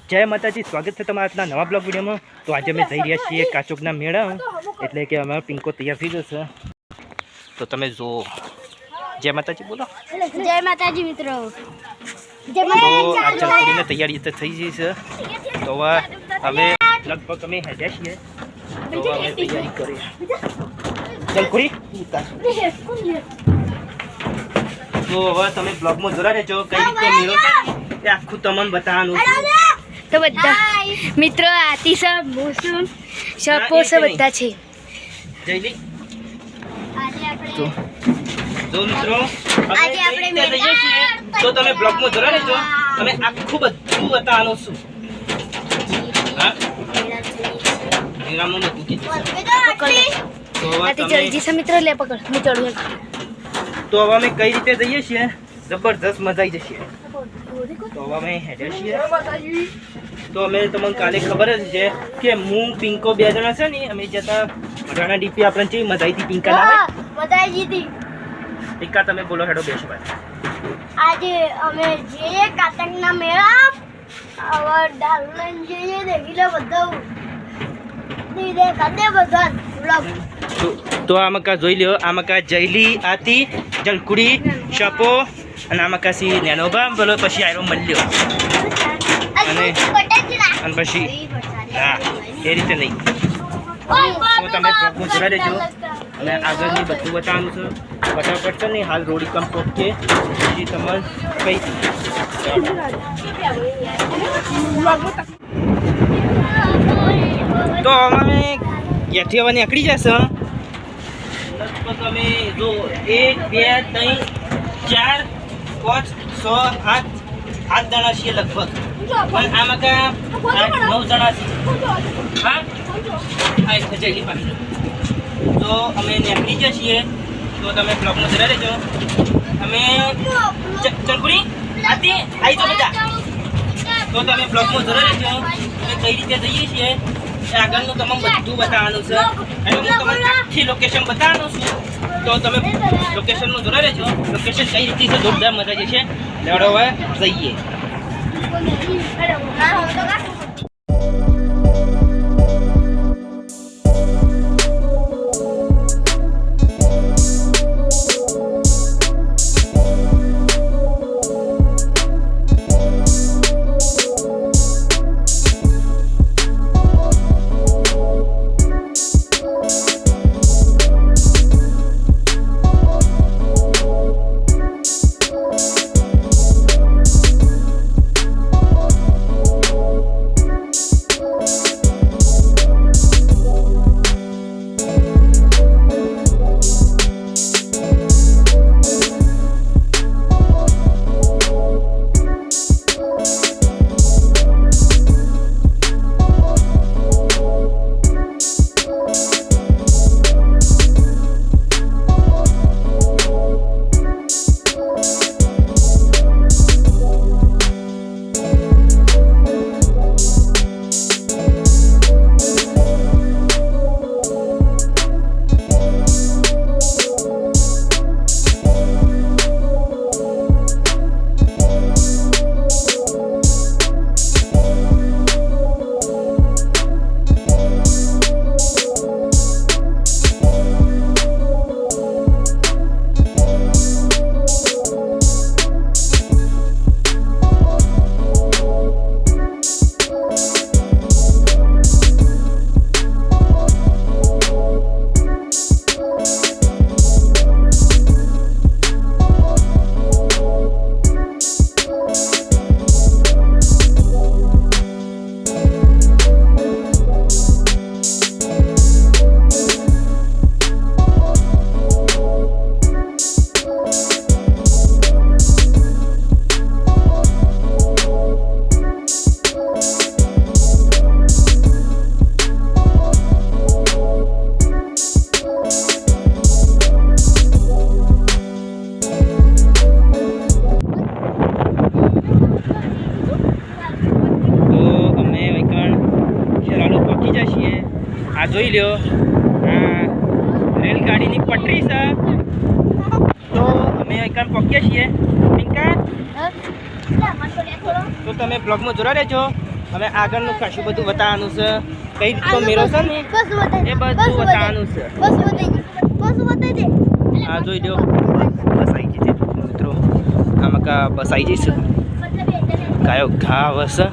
જય માતાજી, સ્વાગત છે તમારા આજના નવા બ્લોગ વિડીયોમાં। તો આજે અમે જઈ રહ્યા છીએ કાચોકના મેળા, એટલે કે અમારો પિંકો તૈયાર થઈ જશે। તો તમે જો જય માતાજી બોલો। જય માતાજી મિત્રો। તો આ જલકુડીની તૈયારી થઈ ગઈ છે। તો હવે લગભગ અમે હેડ્યા છીએ, તો અમે તૈયારી કરીએ। જલકુડી તો હવે તમે બ્લોગમાં જોડા રહેજો, કઈ રીતે મેળો છે એ આખું તમને બતાવવાનું છે। તો બધા મિત્રો આતિશ મોસમ સપોસ બધા છે। જયલી આજે આપણે જો મિત્રો આજે આપણે જઈએ છીએ, તો તમે બ્લોગમાં જોડા રહેજો, અમે આખું બધું બતાવવાનું છું। હા મેળામાં બધું કીધું તો હવે જલ્દી से मित्र ले पकड़ मैं चढ़ू। તો હવે અમે કઈ રીતે જઈએ છીએ, જબરજસ્ત મજા આવી જશે। તો હવે અમે હેડ્યા છીએ, તો અમે તમને કાલે ખબર જ છે કે હું પિંકો બે જણા છે ને, અમે જતા રાણા ડીપી આપણે કેવી મજા આવી હતી પિંકા ના મજા આવી હતી। પિંકા તમે બોલો હેડો બેસો ભાઈ। આજે અમે જે કાતકના મેળા હવે ડાલન જઈએ દેખી લે બધું દીદે કાદે બધું વ્લોગ। તો આમાં કા જોઈ લ્યો, આમાં કા જયલી આતી જલકુડી શપો અને આમાં કાસી નેનોબા બોલો, પછી આયરો મળ્યો અને પછી હા એ રીતે નહીં। તો તમે બ્લોગમાં જોડા રહેજો અને આગળની બધું બતાવવાનું છે। ફટાફટ છે ને હાલ રોડી કમ પોકે પછી તમારે કઈ તો અમે ક્યાંથી હવે નીકળી જશે લગભગ અમે જો 1 2 3 4 5 6 8 જણા છીએ લગભગ, પણ આમાં કા 8 9 જણા છીએ। હા આ જયલી પાસે તો અમે નીકળી જઈએ છીએ, તો તમે બ્લોગમાં જોડા રહેજો। અમે ચલકુડી આતી આવી તો બધા, તો તમે બ્લોગમાં જોડા રહેજો, અમે કઈ રીતે જઈએ છીએ એ આગળનું તમને બધું બતાવવાનું છે અને હું તમને આખી લોકેશન બતાવવાનું છું। તો તમે લોકેશનમાં જોડા રહેજો, લોકેશન કઈ રીતે છે જોરદાર મજા જશે। લેવડો હવે જઈએ। આ જોઈ લ્યો, આ રેલગાડીની પટરી છે। તો અમે અહીં પહોંચ્યા છીએ પિંકા, તો તમે બ્લોગમાં જોડા રહેજો। હવે આગળનું ખાસું બધું બતાવવાનું છે. કઈ રીતનો મેળો છે ને એ બધું બતાવવાનું છે. આ જોઈ લો, બસ આવી જશે મિત્રો. આમાં કા બસ આવી જઈશ. કયો ઘા આવશે.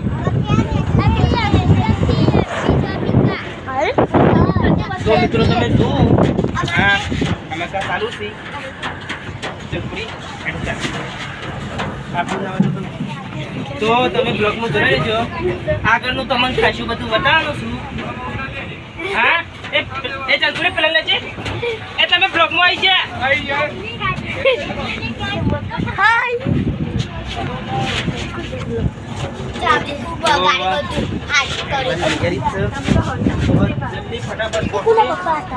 તો મિત્રો તમે જુઓ, હા આમાં કા ચાલુ છે. તો તમે બ્લોગમાં જોઈ લેજો. આગળનું તમને ખાસું બધું બતાવવાનું છું. હા એ ચાલતું પેલા લેજે. એ તમે બ્લોગમાં આવી ગયા.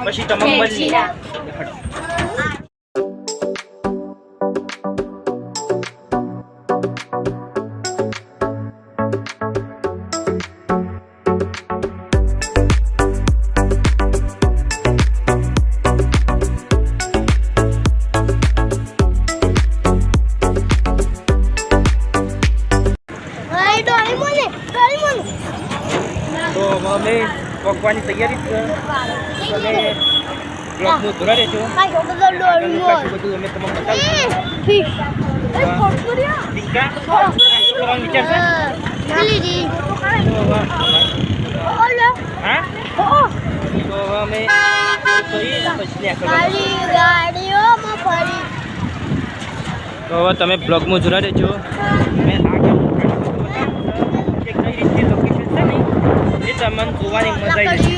પછી તમે મળી તો અમે પકવાની તૈયારી છે. તમે બ્લોગનું જોડા રહેજો. બધું અમે તમને બતાવીશું. ટીકા કરવાનો વિચાર છે? હા તો અમે કરીએ પછી તો હવે તમે બ્લોગમાં જોડા રહેજો. મેં આગળ કઈ રીતે લોકેશન છે ને એ તમને જોવાની મજા આવી જશે.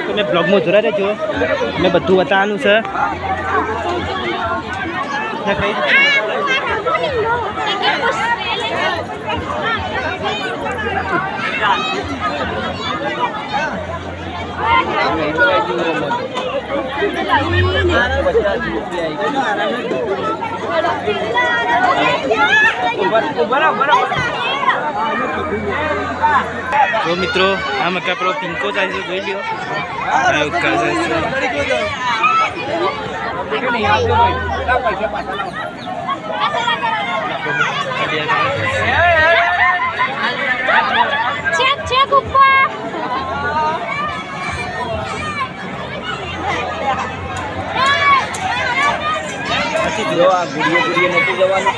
તમે બ્લોગમાં જોડા રહેજો. મેં બધું બતાવવાનું છે. તો મિત્રો આ મકા પેલો પિંકો જાય છે, જોઈ લ્યો. પછી જો આ ગુડીએ નથી જવાનું.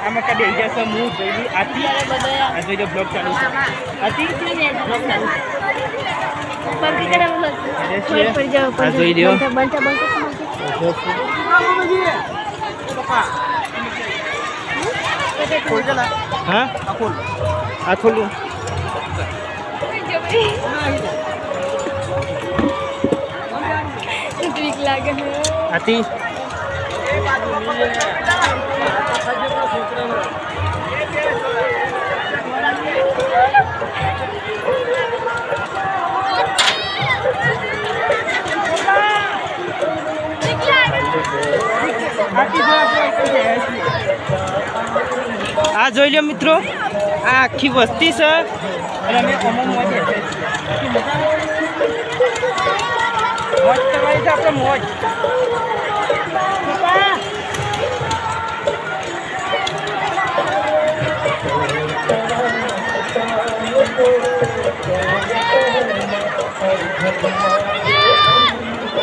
આમાં કદે જશે હું જોઈ આથી આ જોઈ લો બ્લોગ ચાલુ છે. આથી બ્લોગ ચાલુ છે. આ જોઈ લ્યો. હા આ ખોલું આથી આ જોઈ લો મિત્રો, આ આખી વસ્તી છે અને અમે મોજ કરવાની છે આપણે મોજ.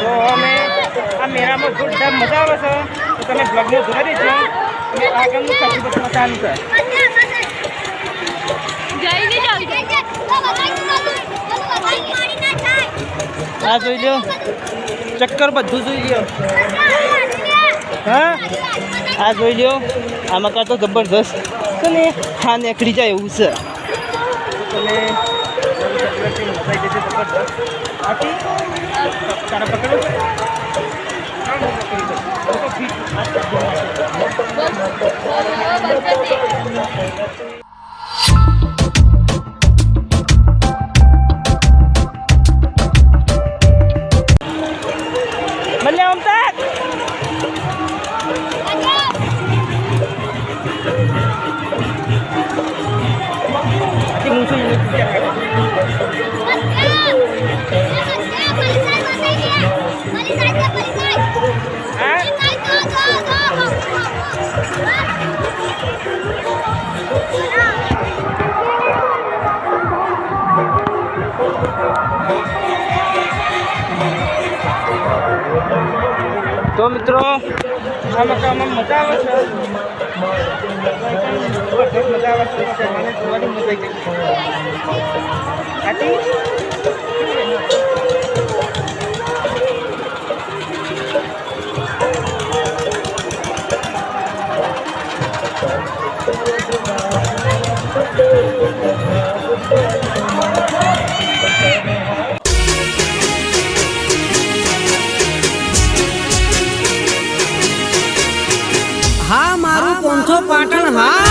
તો અમે આ મેળામાં જોરદાર મજા આવે છે, તો તમે બ્લોગમાં જોઈ દેજો અને આગળનું કશું બધું ચાલુ છે. આ જોઈ લો ચક્કર બધું જોઈ લો. હા આ જોઈ લો, આમાં કાં તો જબરદસ્ત છે ને, હા નીકળી જાય એવું છે. તમે તારા પકડો મલ્યા ઓમતા તો મિત્રો આ મકાનમાં મજા આવે છે, મજા આવે છે, જોવાની મજા આવી ગઈ. હા મારું 500 પાટણ હા.